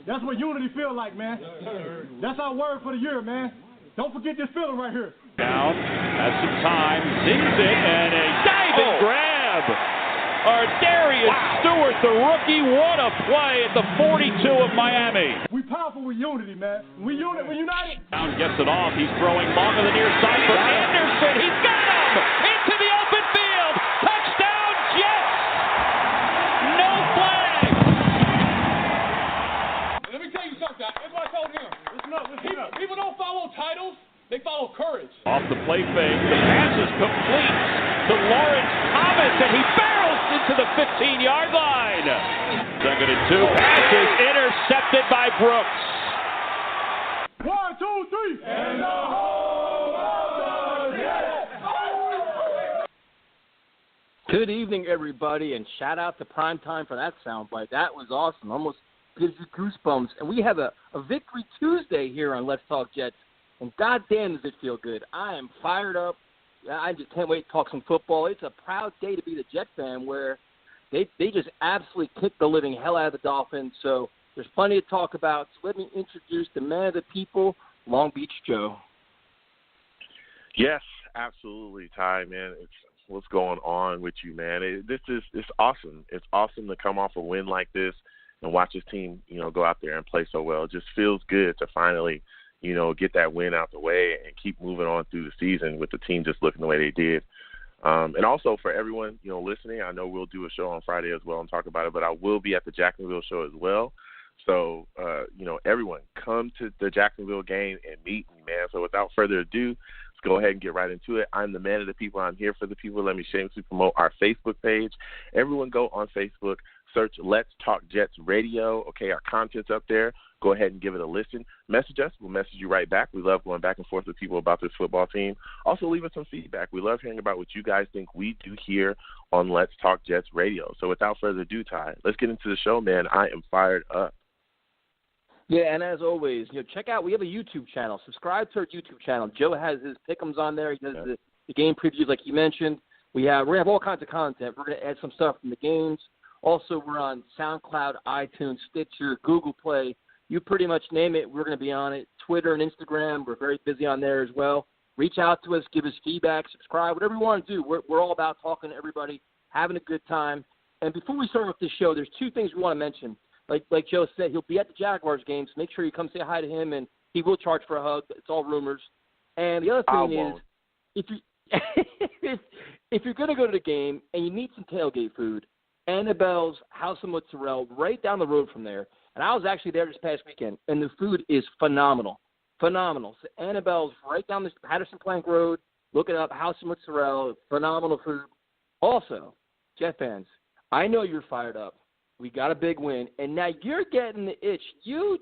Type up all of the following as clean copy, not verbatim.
That's what unity feel like, man. That's our word for the year, man. Don't forget this feeling right here. Down, has some time, zings it, and a diving grab. Darius Stewart, the rookie, what a play at the 42 of Miami. We powerful with unity, man. We united. Brown gets it off. He's throwing long on the near side for Anderson. He's got him into the open field. Touchdown, Jets. No flag. Let me tell you something. That's what I told him. Listen up. People don't follow titles. They follow courage. Off the play fake. The pass is complete to Lawrence Thomas, and he barrels into the 15-yard line. Second and 2. Passes intercepted by Brooks. 1, 2, 3. And the whole of the Jets. Good evening, everybody, and shout out to Primetime for that soundbite. That was awesome. Almost gives you goosebumps. And we have a Victory Tuesday here on Let's Talk Jets. And goddamn does it feel good. I am fired up. I just can't wait to talk some football. It's a proud day to be the Jet fan where they just absolutely kicked the living hell out of the Dolphins. So there's plenty to talk about. So let me introduce the man of the people, Long Beach Joe. Yes, absolutely, Ty, man. It's what's going on with you, man. It's awesome. It's awesome to come off a win like this and watch this team, go out there and play so well. It just feels good to finally – get that win out the way and keep moving on through the season with the team just looking the way they did. And also for everyone, listening, I know we'll do a show on Friday as well and talk about it, but I will be at the Jacksonville show as well. So, everyone come to the Jacksonville game and meet me, man. So without further ado, let's go ahead and get right into it. I'm the man of the people. I'm here for the people. Let me shamelessly promote our Facebook page. Everyone go on Facebook, search Let's Talk Jets Radio. Okay, our content's up there. Go ahead and give it a listen. Message us. We'll message you right back. We love going back and forth with people about this football team. Also, leave us some feedback. We love hearing about what you guys think we do here on Let's Talk Jets Radio. So without further ado, Ty, let's get into the show, man. I am fired up. Yeah, and as always, check out, we have a YouTube channel. Subscribe to our YouTube channel. Joe has his pick'ems on there. He does the game previews like you mentioned. We're going to have all kinds of content. We're going to add some stuff from the games. Also, we're on SoundCloud, iTunes, Stitcher, Google Play. You pretty much name it, we're going to be on it. Twitter and Instagram, we're very busy on there as well. Reach out to us, give us feedback, subscribe, whatever you want to do. We're all about talking to everybody, having a good time. And before we start with this show, there's two things we want to mention. Like Joe said, he'll be at the Jaguars games. Make sure you come say hi to him, and he will charge for a hug. It's all rumors. And the other thing is, if you're going to go to the game and you need some tailgate food, Annabelle's House of Mozzarella, right down the road from there. And I was actually there this past weekend, and the food is phenomenal. Phenomenal. So Annabelle's right down the Patterson Plank Road. Look it up, House of Mozzarella, phenomenal food. Also, Jet fans, I know you're fired up. We got a big win, and now you're getting the itch. You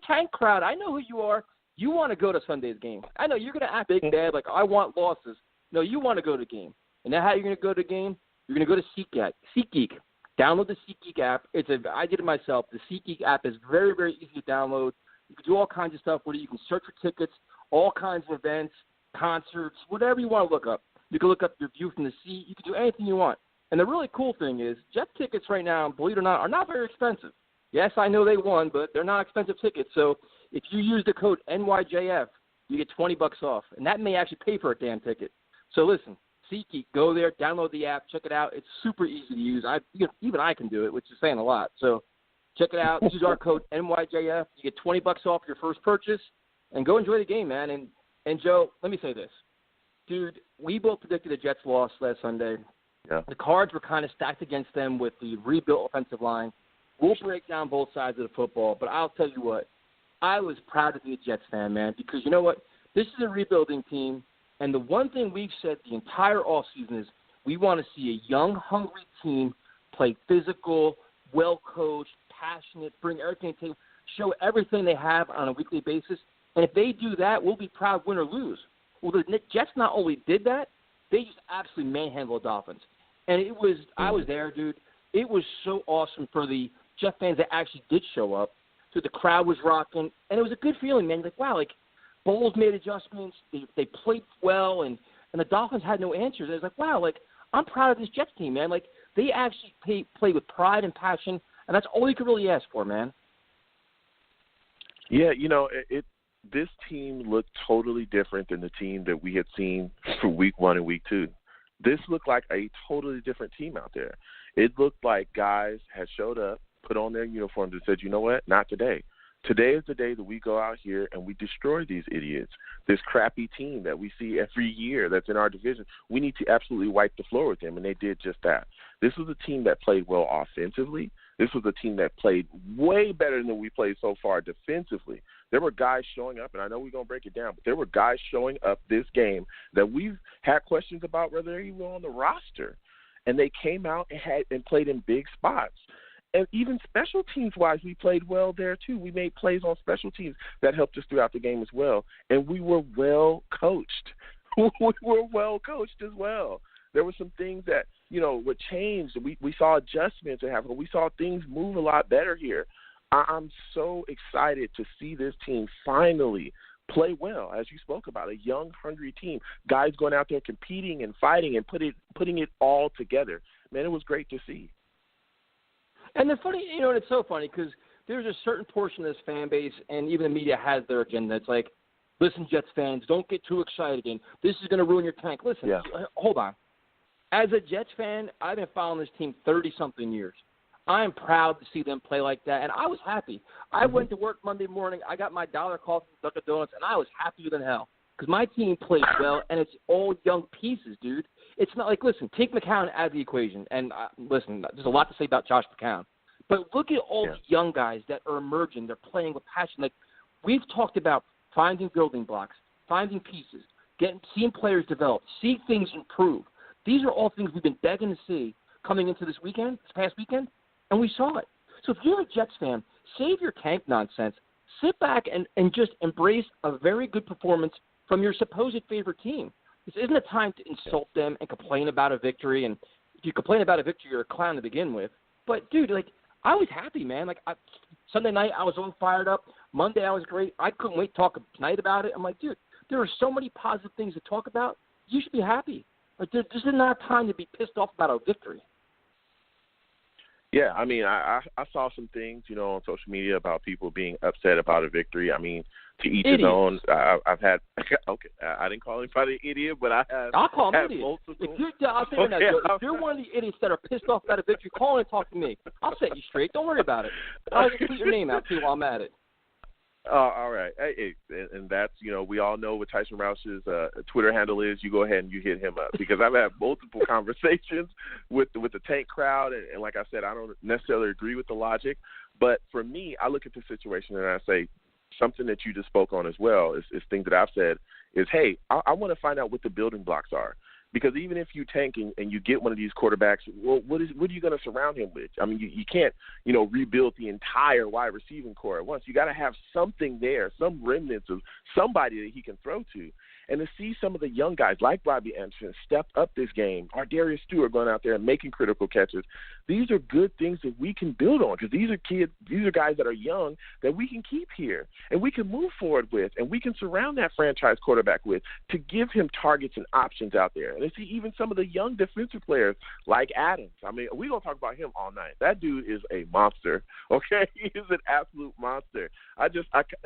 tank crowd, I know who you are. You want to go to Sunday's game. I know you're going to act big bad, like I want losses. No, you want to go to the game. And now how you're going to go to the game? You're going to go to SeatGeek. Download the SeatGeek app. I did it myself. The SeatGeek app is very, very easy to download. You can do all kinds of stuff with it. You can search for tickets, all kinds of events, concerts, whatever you want to look up. You can look up your view from the seat. You can do anything you want. And the really cool thing is Jet tickets right now, believe it or not, are not very expensive. Yes, I know they won, but they're not expensive tickets. So if you use the code NYJF, you get $20 off. And that may actually pay for a damn ticket. So listen. SeatGeek, go there, download the app, check it out. It's super easy to use. Even I can do it, which is saying a lot. So check it out. Use our code NYJF. You get $20 off your first purchase, and go enjoy the game, man. And Joe, let me say this, dude. We both predicted the Jets loss last Sunday. Yeah. The cards were kind of stacked against them with the rebuilt offensive line. We'll break down both sides of the football, but I'll tell you what, I was proud to be a Jets fan, man, because you know what? This is a rebuilding team. And the one thing we've said the entire offseason is we want to see a young, hungry team play physical, well-coached, passionate, bring everything to the table, show everything they have on a weekly basis. And if they do that, we'll be proud, win or lose. Well, the Jets not only did that, they just absolutely manhandled the Dolphins. And I was there, dude. It was so awesome for the Jet fans that actually did show up. So the crowd was rocking. And it was a good feeling, man. Like, wow, Bowles made adjustments. They played well, and the Dolphins had no answers. I was like, wow, I'm proud of this Jets team, man. They actually play with pride and passion, and that's all you could really ask for, man. Yeah, this team looked totally different than the team that we had seen for week 1 and week 2. This looked like a totally different team out there. It looked like guys had showed up, put on their uniforms and said, you know what, not today. Today is the day that we go out here and we destroy these idiots, this crappy team that we see every year that's in our division. We need to absolutely wipe the floor with them, and they did just that. This was a team that played well offensively. This was a team that played way better than we played so far defensively. There were guys showing up, and I know we're going to break it down, but there were guys showing up this game that we've had questions about whether they're even on the roster. And they came out and played in big spots. And even special teams-wise, we played well there too. We made plays on special teams that helped us throughout the game as well. And we were well coached. We were well coached as well. There were some things that, were changed. We saw adjustments that happen. We saw things move a lot better here. I'm so excited to see this team finally play well, as you spoke about, a young, hungry team, guys going out there competing and fighting and putting it all together. Man, it was great to see. And the funny, and it's so funny because there's a certain portion of this fan base, and even the media has their agenda. It's like, listen, Jets fans, don't get too excited, and this is going to ruin your tank. Listen, hold on. As a Jets fan, I've been following this team 30-something years. I am proud to see them play like that, and I was happy. I went to work Monday morning. I got my $1 coffee from Dunkin' Donuts, and I was happier than hell because my team plays well, and it's all young pieces, dude. It's not like, listen, take McCown out of the equation, and listen, there's a lot to say about Josh McCown, but look at all the young guys that are emerging. They're playing with passion. Like, we've talked about finding building blocks, finding pieces, seeing players develop, see things improve. These are all things we've been begging to see coming into this past weekend, and we saw it. So if you're a Jets fan, save your tank nonsense. Sit back and just embrace a very good performance from your supposed favorite team. This isn't a time to insult them and complain about a victory. And if you complain about a victory, you're a clown to begin with. But, dude, I was happy, man. Sunday night, I was all fired up. Monday, I was great. I couldn't wait to talk tonight about it. I'm like, dude, there are so many positive things to talk about. You should be happy. This is not time to be pissed off about a victory. Yeah, I mean, I saw some things, on social media about people being upset about a victory. I mean, to each his own. I've had I didn't call anybody an idiot, but I have. I'll call him an idiot. If you're one of the idiots that are pissed off about a victory, call in and talk to me. I'll set you straight. Don't worry about it. I'll just put your name out too while I'm at it. All right. Hey, and that's, we all know what Tyson Roush's Twitter handle is. You go ahead and you hit him up because I've had multiple conversations with the Tank crowd. And like I said, I don't necessarily agree with the logic. But for me, I look at the situation and I say something that you just spoke on as well is things that I've said is, hey, I want to find out what the building blocks are. Because even if you tank and you get one of these quarterbacks, well, what are you going to surround him with? I mean, you can't, rebuild the entire wide receiving core at once. You got to have something there, some remnants of somebody that he can throw to. And to see some of the young guys like Bobby Anderson step up this game, or Darius Stewart going out there and making critical catches, these are good things that we can build on because these are guys that are young that we can keep here and we can move forward with and we can surround that franchise quarterback with to give him targets and options out there. And to see even some of the young defensive players like Adams. I mean, we're going to talk about him all night. That dude is a monster, okay? He is an absolute monster.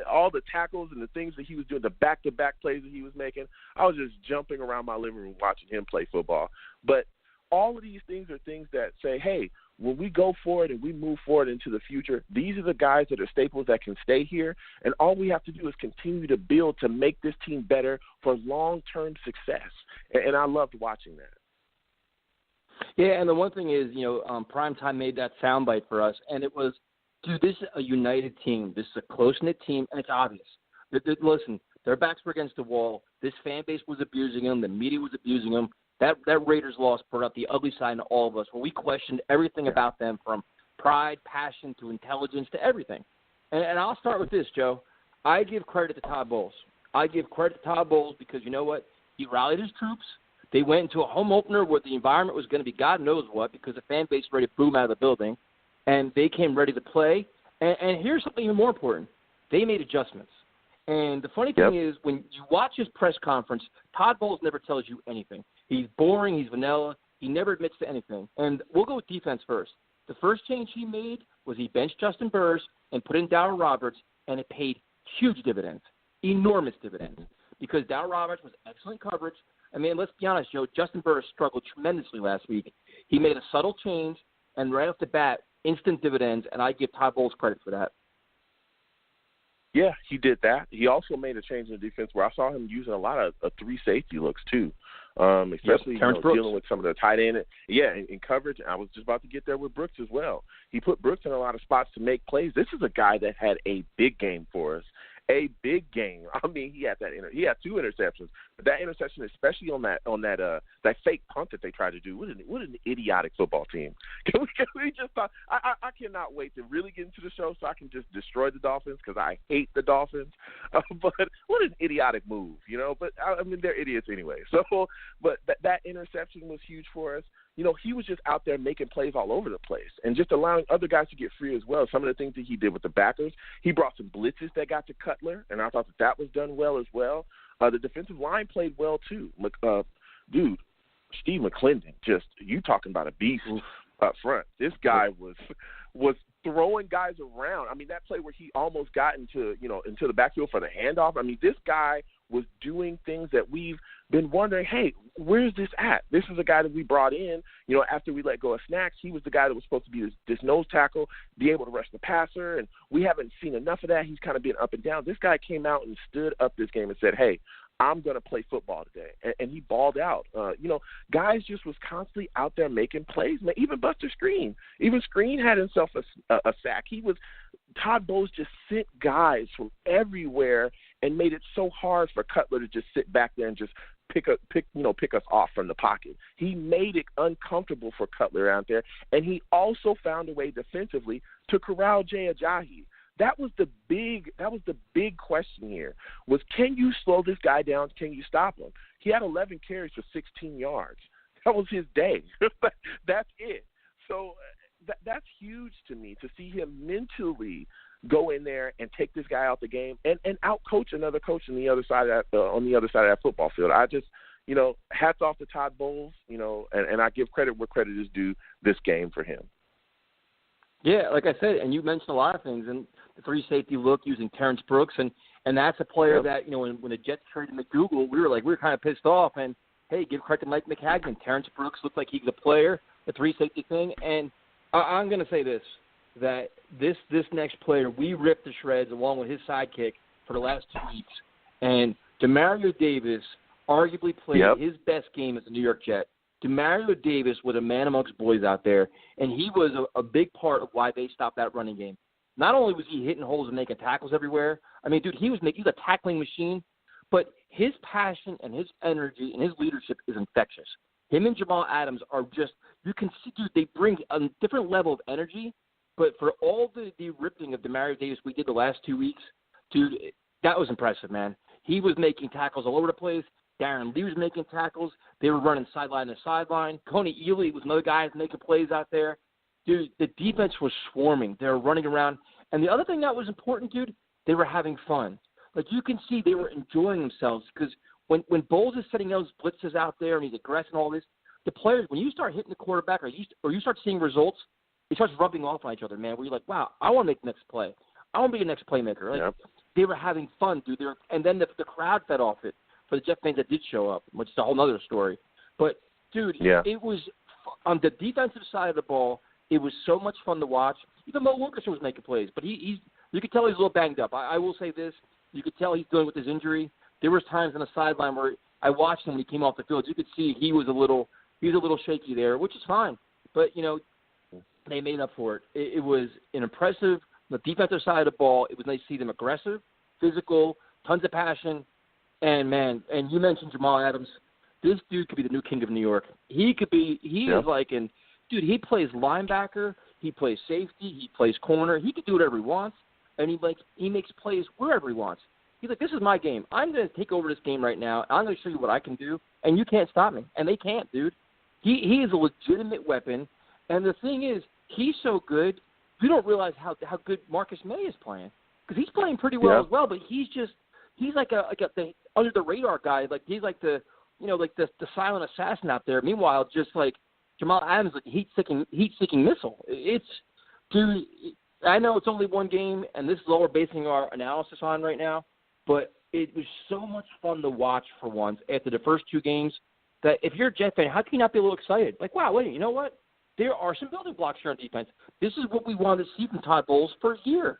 All the tackles and the things that he was doing, the back-to-back plays that he was making, I was just jumping around my living room watching him play football. But all of these things are things that say, hey, when we go forward and we move forward into the future, these are the guys that are staples that can stay here. And all we have to do is continue to build to make this team better for long-term success. And I loved watching that. Yeah, and the one thing is, Primetime made that soundbite for us, and it was, dude, this is a united team. This is a close-knit team, and it's obvious. Listen, their backs were against the wall. This fan base was abusing them. The media was abusing them. That Raiders loss brought up the ugly side in all of us, where we questioned everything about them, from pride, passion, to intelligence, to everything. And I'll start with this, Joe. I give credit to Todd Bowles. I give credit to Todd Bowles because you know what? He rallied his troops. They went into a home opener where the environment was going to be God knows what because the fan base was ready to boom out of the building, and they came ready to play. And here's something even more important. They made adjustments. And the funny thing is, when you watch his press conference, Todd Bowles never tells you anything. He's boring. He's vanilla. He never admits to anything. And we'll go with defense first. The first change he made was he benched Justin Burrs and put in Darryl Roberts, and it paid huge dividends, enormous dividends, because Darryl Roberts was excellent coverage. I mean, let's be honest, Joe, Justin Burris struggled tremendously last week. He made a subtle change, and right off the bat, instant dividends, and I give Todd Bowles credit for that. Yeah, he did that. He also made a change in the defense where I saw him using a lot of three safety looks too, especially dealing with some of the tight end. Yeah, in coverage. I was just about to get there with Brooks as well. He put Brooks in a lot of spots to make plays. This is a guy that had a big game for us. A big game. I mean, he had two interceptions. But that interception, especially on that fake punt that they tried to do, what an idiotic football team. Can we just talk? I cannot wait to really get into the show so I can just destroy the Dolphins because I hate the Dolphins. But what an idiotic move, you know. But I mean, they're idiots anyway. So, but that interception was huge for us. You know, he was just out there making plays all over the place and just allowing other guys to get free as well. Some of the things that he did with the backers, he brought some blitzes that got to Cutler, and I thought that was done well as well. The defensive line played well too. Dude, Steve McClendon, you talking about a beast up front. This guy was throwing guys around. I mean, that play where he almost got into the backfield for the handoff. I mean, this guy was doing things that we've been wondering, hey, where's this at? This is a guy that we brought in, after we let go of Snacks. He was the guy that was supposed to be this nose tackle, be able to rush the passer, and we haven't seen enough of that. He's kind of been up and down. This guy came out and stood up this game and said, hey, I'm going to play football today. And he balled out. Guys just was constantly out there making plays. Man, even Buster Screen. Even Screen had himself a sack. Todd Bowles just sent guys from everywhere and made it so hard for Cutler to just sit back there and just pick us off from the pocket. He made it uncomfortable for Cutler out there, and he also found a way defensively to corral Jay Ajayi. That was the big question here, was can you slow this guy down? Can you stop him? He had 11 carries for 16 yards. That was his day. That's it. So that's huge to me, to see him mentally go in there and take this guy out the game and out-coach another coach on the other side of that football field. I just, hats off to Todd Bowles, and I give credit where credit is due this game for him. Yeah, like I said, and you mentioned a lot of things, and the free safety look using Terrence Brooks, and that's a player that, when the Jets traded McDougal, we were kind of pissed off, and hey, give credit to Mike McHagnon. Terrence Brooks looked like he's a player, the free safety thing, and I'm going to say this, that this next player, we ripped to shreds along with his sidekick for the last 2 weeks, and Demario Davis arguably played his best game as a New York Jet. Demario Davis was a man amongst boys out there, and he was a big part of why they stopped that running game. Not only was he hitting holes and making tackles everywhere, I mean, dude, he was a tackling machine, but his passion and his energy and his leadership is infectious. Him and Jamal Adams are just, you can see, dude, they bring a different level of energy, but for all the ripping of Demario Davis we did the last 2 weeks, dude, that was impressive, man. He was making tackles all over the place. Darren Lee was making tackles. They were running sideline to sideline. Coney Ely was another guy making plays out there. Dude, the defense was swarming. They were running around. And the other thing that was important, dude, they were having fun. Like, you can see they were enjoying themselves because when Bowles is setting those blitzes out there and he's aggressive and all this, the players, when you start hitting the quarterback or you start seeing results, it starts rubbing off on each other, man, where you're like, wow, I want to make the next play. I want to be the next playmaker. Like, They were having fun, dude. And then the crowd fed off it. For the Jet fans that did show up, which is a whole other story. But, dude, it was on the defensive side of the ball, it was so much fun to watch. Even Mo Wilkerson was making plays, but you could tell he's a little banged up. I will say this. You could tell he's dealing with his injury. There was times on the sideline where I watched him when he came off the field. You could see he was a little shaky there, which is fine. But, they made up for it. It was an impressive, the defensive side of the ball, it was nice to see them aggressive, physical, tons of passion. And, man, and you mentioned Jamal Adams. This dude could be the new king of New York. He is like dude, he plays linebacker. He plays safety. He plays corner. He can do whatever he wants. And he makes plays wherever he wants. He's like, this is my game. I'm going to take over this game right now. I'm going to show you what I can do. And you can't stop me. And they can't, dude. He is a legitimate weapon. And the thing is, he's so good, you don't realize how good Marcus May is playing. Because he's playing pretty well as well, but he's like the under the radar guy. Like he's like the the silent assassin out there. Meanwhile, just like Jamal Adams, like heat seeking missile. It's, dude, I know it's only one game, and this is all we're basing our analysis on right now, but it was so much fun to watch for once after the first two games that if you're a Jet fan, how can you not be a little excited? Like, wow, wait, you know what? There are some building blocks here on defense. This is what we wanted to see from Todd Bowles for a year.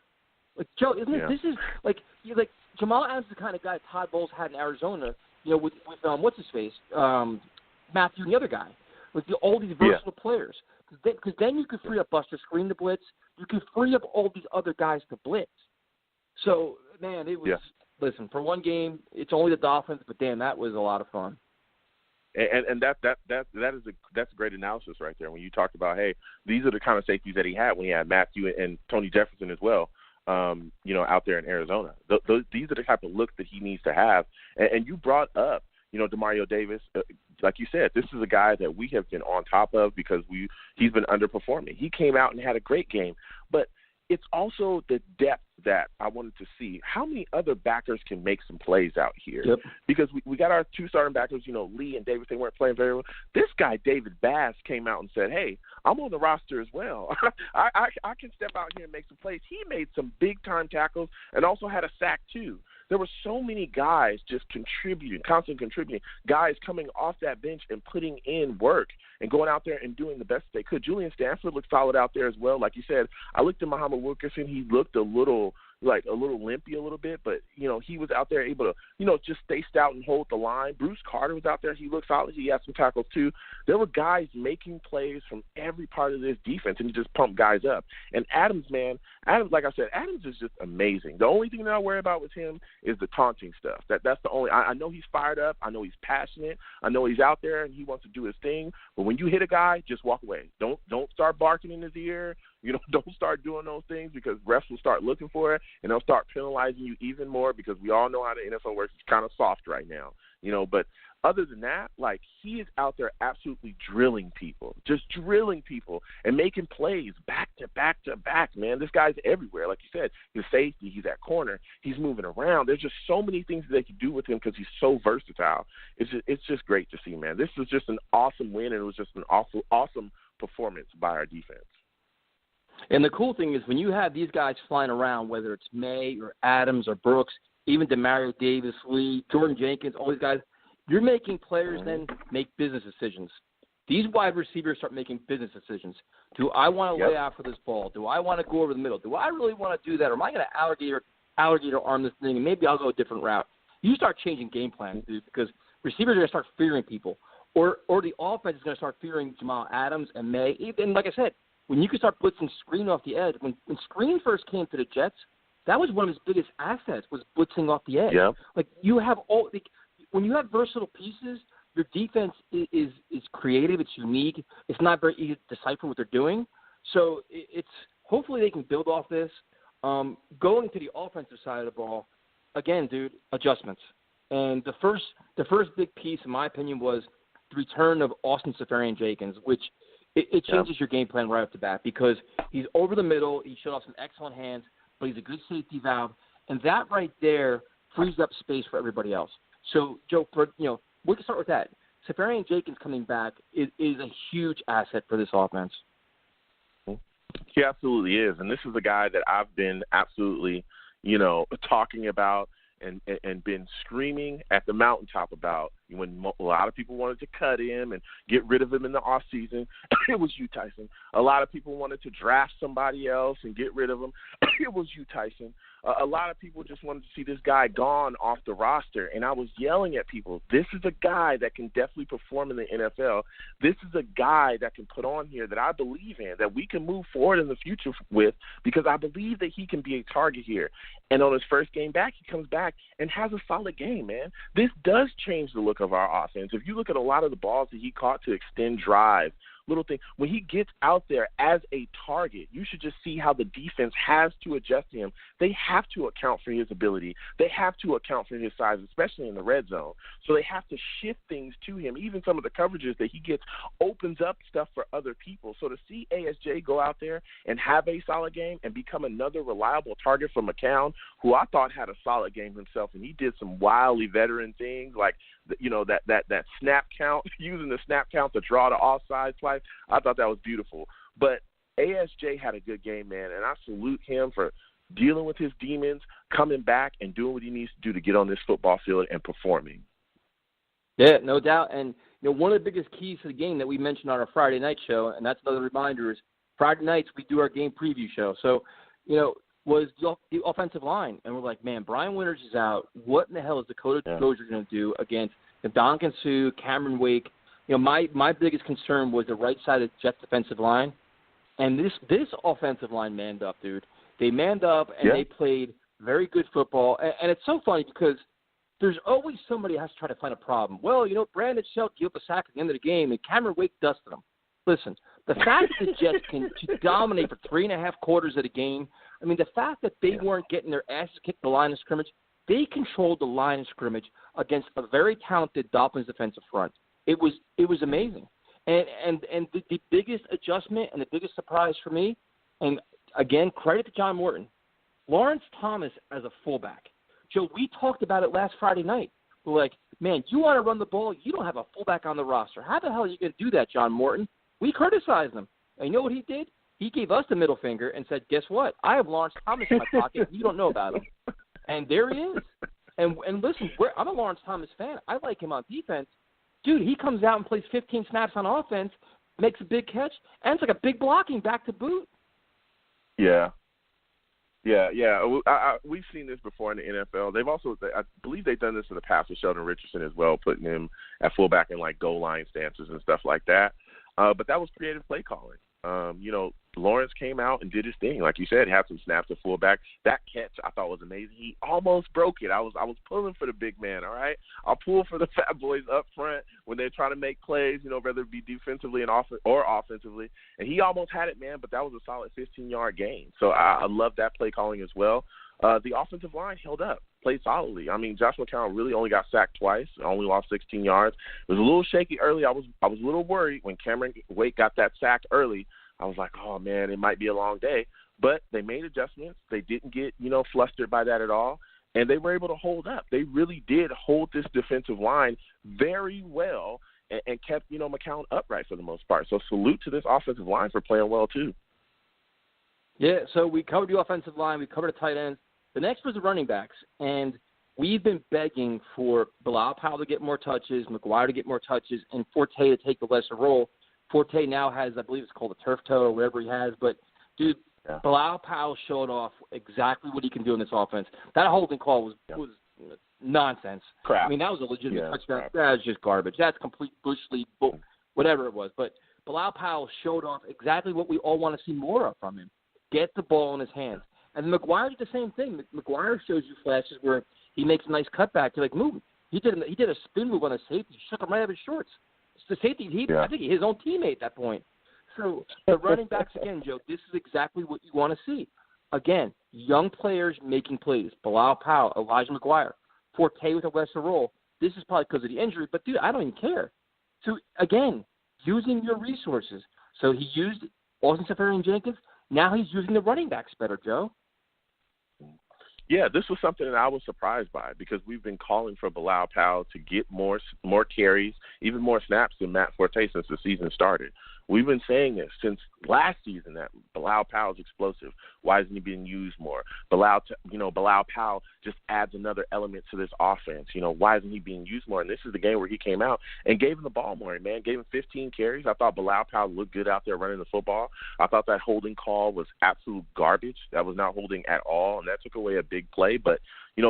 Like, Joe, isn't it? This is like Jamal Adams is the kind of guy Todd Bowles had in Arizona, with what's his face, Matthew and the other guy, with all these versatile players. Because then you could free up Buster Screen to blitz. You could free up all these other guys to blitz. So, man, it was listen, for one game, it's only the Dolphins, but damn, that was a lot of fun. And that's great analysis right there. When you talked about, hey, these are the kind of safeties that he had when he had Matthew and Tony Jefferson as well. Out there in Arizona. These are the type of looks that he needs to have. And you brought up, Demario Davis. Like you said, this is a guy that we have been on top of because he's been underperforming. He came out and had a great game, but it's also the depth that I wanted to see. How many other backers can make some plays out here? Yep. Because we got our two starting backers, Lee and Davis, they weren't playing very well. This guy, David Bass, came out and said, hey, I'm on the roster as well. I can step out here and make some plays. He made some big-time tackles and also had a sack too. There were so many guys just constantly contributing, guys coming off that bench and putting in work and going out there and doing the best they could. Julian Stanford looked solid out there as well. Like you said, I looked at Muhammad Wilkerson. He looked a little limpy a little bit, but, he was out there able to, just stay stout and hold the line. Bruce Carter was out there. He looked solid. He had some tackles too. There were guys making plays from every part of this defense, and he just pumped guys up. And Adams, like I said, Adams is just amazing. The only thing that I worry about with him is the taunting stuff. That's the only – I know he's fired up. I know he's passionate. I know he's out there and he wants to do his thing. But when you hit a guy, just walk away. Don't start barking in his ear. Don't start doing those things because refs will start looking for it, and they'll start penalizing you even more because we all know how the NFL works. It's kind of soft right now, But other than that, he is out there absolutely drilling people and making plays back to back to back, man. This guy's everywhere. Like you said, he's safety, he's at corner, he's moving around. There's just so many things that they can do with him because he's so versatile. It's just great to see, man. This was just an awesome win, and it was just an awesome performance by our defense. And the cool thing is when you have these guys flying around, whether it's May or Adams or Brooks, even Demario Davis, Lee, Jordan Jenkins, all these guys, you're making players then make business decisions. These wide receivers start making business decisions. Do I want to lay out for this ball? Do I want to go over the middle? Do I really want to do that? Or am I going to alligator arm this thing and maybe I'll go a different route? You start changing game plans, dude, because receivers are going to start fearing people. Or the offense is going to start fearing Jamal Adams and May. And like I said, when you can start blitzing Screen off the edge, when Screen first came to the Jets, that was one of his biggest assets was blitzing off the edge. Yep. You have when you have versatile pieces, your defense is creative, it's unique, it's not very easy to decipher what they're doing. So it's hopefully they can build off this. Going to the offensive side of the ball, again, dude, adjustments. And the first big piece, in my opinion, was the return of Austin Seferian-Jenkins, which it changes your game plan right off the bat because he's over the middle, he showed off some excellent hands, but he's a good safety valve, and that right there frees up space for everybody else. So, Joe, we can start with that. Seferian-Jenkins coming back is a huge asset for this offense. He absolutely is, and this is a guy that I've been absolutely, talking about and been screaming at the mountaintop about when a lot of people wanted to cut him and get rid of him in the offseason. It was you, Tyson. A lot of people wanted to draft somebody else and get rid of him. It was you, Tyson. A lot of people just wanted to see this guy gone off the roster, and I was yelling at people, this is a guy that can definitely perform in the NFL. This is a guy that can put on here that I believe in, that we can move forward in the future with because I believe that he can be a target here. And on his first game back, he comes back and has a solid game, man. This does change the look of our offense. If you look at a lot of the balls that he caught to extend drive, little thing, when he gets out there as a target, you should just see how the defense has to adjust to him. They have to account for his ability. They have to account for his size, especially in the red zone. So they have to shift things to him. Even some of the coverages that he gets opens up stuff for other people. So to see ASJ go out there and have a solid game and become another reliable target for McCown, who I thought had a solid game himself, and he did some wildly veteran things like that snap count, using the snap count to draw the offside play. I thought that was beautiful. But ASJ had a good game, man, and I salute him for dealing with his demons, coming back, and doing what he needs to do to get on this football field and performing. Yeah, no doubt. And one of the biggest keys to the game that we mentioned on our Friday night show, and that's another reminder, is Friday nights we do our game preview show. So, was the offensive line. And we're like, man, Brian Winters is out. What in the hell is Dakota Dozier going to do against Ndamukong Suh, Cameron Wake? My biggest concern was the right side of the Jets defensive line. And this offensive line manned up, dude. They manned up, and they played very good football. And it's so funny because there's always somebody that has to try to find a problem. Well, Brandon Shell gave up a sack at the end of the game, and Cameron Wake dusted him. Listen, the fact that the Jets can dominate for 3.5 quarters of the game, I mean, the fact that they weren't getting their asses kicked the line of scrimmage, they controlled the line of scrimmage against a very talented Dolphins defensive front. It was amazing. And the biggest adjustment and the biggest surprise for me, and again, credit to John Morton, Lawrence Thomas as a fullback. Joe, we talked about it last Friday night. We're like, man, you want to run the ball, you don't have a fullback on the roster. How the hell are you going to do that, John Morton? We criticized him. And you know what he did? He gave us the middle finger and said, guess what? I have Lawrence Thomas in my pocket. You don't know about him. And there he is. And listen, I'm a Lawrence Thomas fan. I like him on defense. Dude, he comes out and plays 15 snaps on offense, makes a big catch, and it's like a big blocking back to boot. Yeah. We've seen this before in the NFL. I believe they've done this in the past with Sheldon Richardson as well, putting him at fullback in like goal line stances and stuff like that. But that was creative play calling. Lawrence came out and did his thing. Like you said, had some snaps at fullback. That catch I thought was amazing. He almost broke it. I was pulling for the big man, all right? I'll pull for the fat boys up front when they're trying to make plays, whether it be defensively or offensively. And he almost had it, man, but that was a solid 15-yard gain. So I love that play calling as well. The offensive line held up, played solidly. I mean, Josh McCown really only got sacked twice, only lost 16 yards. It was a little shaky early. I was a little worried when Cameron Wake got that sack early. I was like, oh, man, it might be a long day. But they made adjustments. They didn't get, flustered by that at all. And they were able to hold up. They really did hold this defensive line very well and kept, McCown upright for the most part. So salute to this offensive line for playing well too. Yeah, so we covered the offensive line. We covered the tight ends. The next was the running backs. And we've been begging for Bilal Powell to get more touches, McGuire to get more touches, and Forte to take the lesser role. Forte now has, I believe it's called a turf toe or whatever he has. But, dude, Bilal Powell showed off exactly what he can do in this offense. That holding call was nonsense. Crap. I mean, that was a legitimate touchdown. That was just garbage. That's complete bush league, whatever it was. But Bilal Powell showed off exactly what we all want to see more of from him. Get the ball in his hands. And McGuire did the same thing. McGuire shows you flashes where he makes a nice cutback. You're like, move. He did a spin move on a safety, shook him right out of his shorts. The safety, I think his own teammate at that point. So the running backs, again, Joe, this is exactly what you want to see. Again, young players making plays. Bilal Powell, Elijah McGuire, Forte with a lesser role. This is probably because of the injury, but, dude, I don't even care. So, again, using your resources. So he used Austin Seferian-Jenkins. Now he's using the running backs better, Joe. Yeah, this was something that I was surprised by because we've been calling for Bilal Powell to get more carries, even more snaps than Matt Forte since the season started. We've been saying this since last season that Bilal Powell's explosive. Why isn't he being used more? Bilal Powell just adds another element to this offense. Why isn't he being used more? And this is the game where he came out and gave him the ball more, man. Gave him 15 carries. I thought Bilal Powell looked good out there running the football. I thought that holding call was absolute garbage. That was not holding at all, and that took away a big play. But,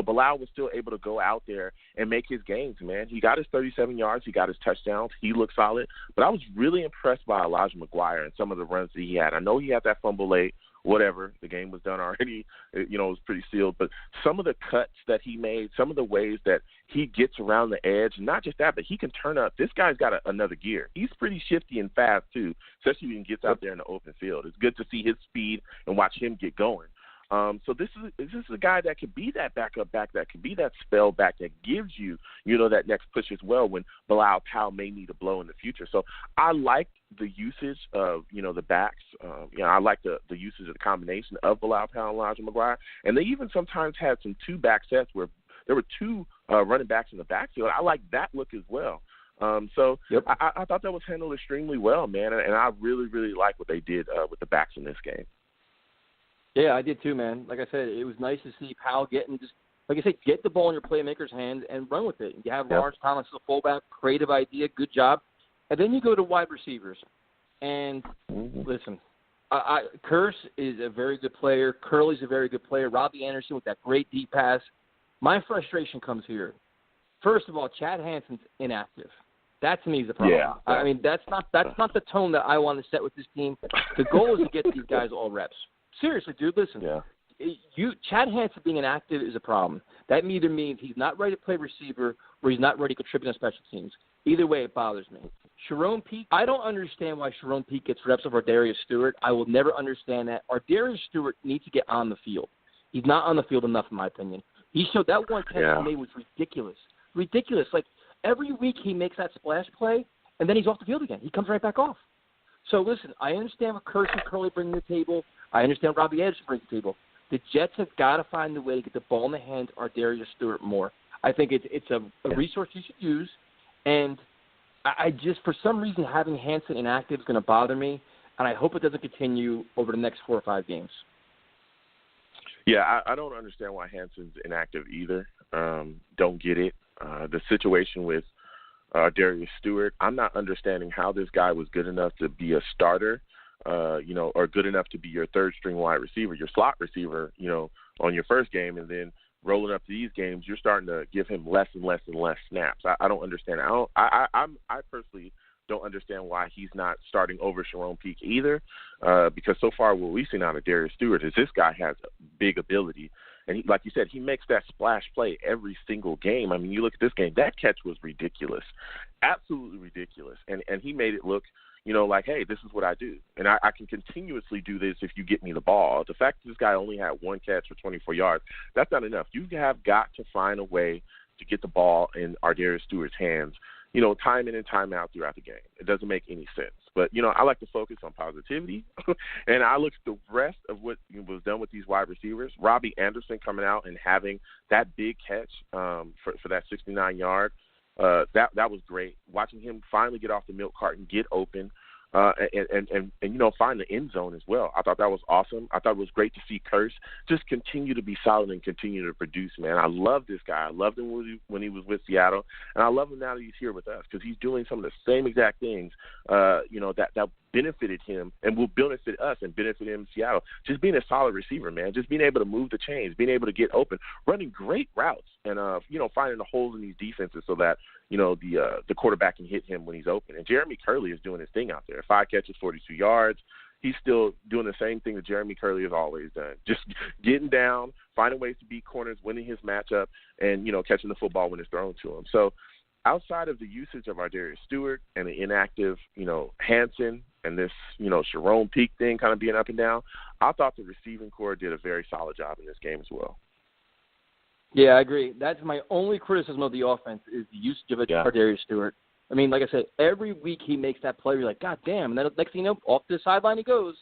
Bilal was still able to go out there and make his gains, man. He got his 37 yards. He got his touchdowns. He looked solid. But I was really impressed by Elijah McGuire and some of the runs that he had. I know he had that fumble late. Whatever, the game was done already, it was pretty sealed. But some of the cuts that he made, some of the ways that he gets around the edge, not just that, but he can turn up. This guy's got another gear. He's pretty shifty and fast, too, especially when he gets out there in the open field. It's good to see his speed and watch him get going. So this is a guy that could be that backup back, that could be that spell back that gives you, that next push as well when Bilal Powell may need a blow in the future. So I like the usage of, the backs. I like the usage of the combination of Bilal Powell and Elijah McGuire. And they even sometimes had some two-back sets where there were two running backs in the backfield. I like that look as well. So yep. I thought that was handled extremely well, man, and I really, really like what they did with the backs in this game. Yeah, I did too, man. Like I said, it was nice to see Powell getting just, like I said, get the ball in your playmaker's hands and run with it. You have Lawrence Thomas as a fullback, creative idea, good job. And then you go to wide receivers. And listen, Curse is a very good player. Curley's a very good player. Robbie Anderson with that great deep pass. My frustration comes here. First of all, Chad Hansen's inactive. That to me is the problem. Yeah. I mean, that's not the tone that I want to set with this team. The goal is to get these guys all reps. Seriously, dude, listen. Yeah. Chad Hansen being inactive is a problem. That either means he's not ready to play receiver or he's not ready to contribute on special teams. Either way, it bothers me. Sharon Peake, I don't understand why Sharon Peake gets reps over Darius Stewart. I will never understand that. Darius Stewart needs to get on the field. He's not on the field enough, in my opinion. He showed that one catch he made was ridiculous. Ridiculous. Like, every week he makes that splash play, and then he's off the field again. He comes right back off. So, listen, I understand what Curse and Curley bring to the table. I understand what Robbie Anderson brings to the table. The Jets have got to find a way to get the ball in the hands of Darius Stewart more. I think it's a resource you should use, and I just, for some reason, having Hansen inactive is going to bother me, and I hope it doesn't continue over the next 4 or 5 games. Yeah, I don't understand why Hansen's inactive either. Don't get it. The situation with Darius Stewart, I'm not understanding how this guy was good enough to be a starter, or good enough to be your third-string wide receiver, your slot receiver, on your first game, and then rolling up to these games, you're starting to give him less and less and less snaps. I don't understand. I personally don't understand why he's not starting over Sharon Peake either, because so far what we've seen out of Darius Stewart is this guy has big ability. And he, like you said, he makes that splash play every single game. I mean, you look at this game, that catch was ridiculous, absolutely ridiculous. And he made it look, like, hey, this is what I do. And I can continuously do this if you get me the ball. The fact that this guy only had one catch for 24 yards, that's not enough. You have got to find a way to get the ball in Darius Stewart's hands, time in and time out throughout the game. It doesn't make any sense. But, I like to focus on positivity. And I look at the rest of what was done with these wide receivers. Robbie Anderson coming out and having that big catch for that 69-yard, that was great. Watching him finally get off the milk carton, get open, and find the end zone as well. I thought that was awesome. I thought it was great to see Curse just continue to be solid and continue to produce, man. I love this guy. I loved him when he was with Seattle, and I love him now that he's here with us because he's doing some of the same exact things, that benefited him and will benefit us and benefit him in Seattle. Just being a solid receiver, man. Just being able to move the chains, being able to get open, running great routes, and finding the holes in these defenses so that the quarterback can hit him when he's open. And Jeremy Curley is doing his thing out there. 5 catches, 42 yards. He's still doing the same thing that Jeremy Curley has always done. Just getting down, finding ways to beat corners, winning his matchup, and catching the football when it's thrown to him. So outside of the usage of Darius Stewart and the inactive, Hansen and this, Sharon Peake thing kind of being up and down, I thought the receiving corps did a very solid job in this game as well. Yeah, I agree. That's my only criticism of the offense is the usage of Darius Stewart. I mean, like I said, every week he makes that play. You're like, God damn. And then next thing you know, off to the sideline he goes.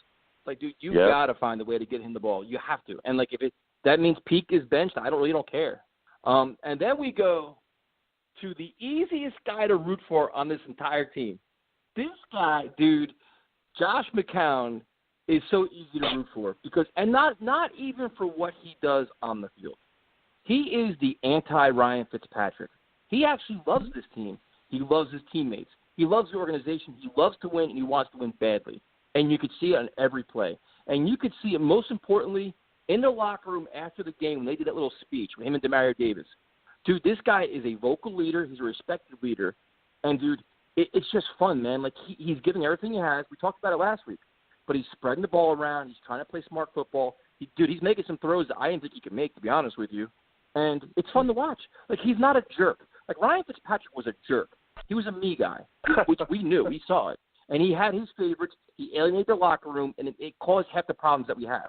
Like, dude, you got to find a way to get him the ball. You have to. And, like, if that means Peake is benched, I don't care. And then we go to the easiest guy to root for on this entire team. This guy, dude, Josh McCown, is so easy to root for because, and not even for what he does on the field. He is the anti-Ryan Fitzpatrick. He actually loves this team. He loves his teammates. He loves the organization. He loves to win, and he wants to win badly. And you could see it on every play. And you could see it most importantly in the locker room after the game when they did that little speech with him and Demario Davis. Dude, this guy is a vocal leader. He's a respected leader. And, dude, it's just fun, man. Like, he's giving everything he has. We talked about it last week. But he's spreading the ball around. He's trying to play smart football. He's making some throws that I didn't think he could make, to be honest with you. And it's fun to watch. Like, he's not a jerk. Like, Ryan Fitzpatrick was a jerk. He was a me guy, which we knew. We saw it. And he had his favorites. He alienated the locker room, and it caused half the problems that we have.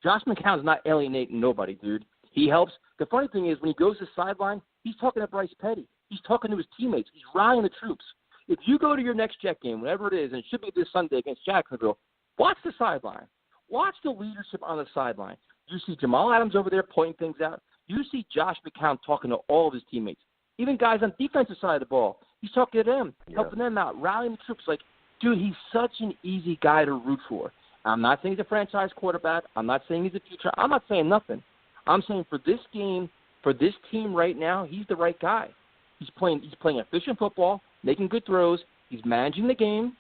Josh McCown's not alienating nobody, dude. He helps. The funny thing is, when he goes to the sideline, he's talking to Bryce Petty. He's talking to his teammates. He's rallying the troops. If you go to your next Jet game, whatever it is, and it should be this Sunday against Jacksonville, watch the sideline. Watch the leadership on the sideline. You see Jamal Adams over there pointing things out. You see Josh McCown talking to all of his teammates, even guys on the defensive side of the ball. He's talking to them, helping them out, rallying the troops. Like, dude, he's such an easy guy to root for. I'm not saying he's a franchise quarterback. I'm not saying he's a future. I'm not saying nothing. I'm saying for this game, for this team right now, he's the right guy. He's playing efficient football, making good throws. He's managing the game,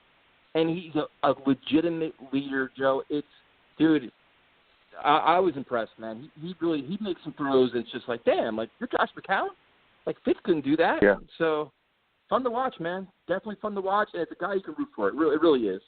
and he's a legitimate leader, Joe. Dude, I was impressed, man. He makes some throws, and it's just like, damn, like, you're Josh McCown? Like, Fitz couldn't do that. Yeah. So, fun to watch, man. Definitely fun to watch, and it's a guy you can root for. It really is.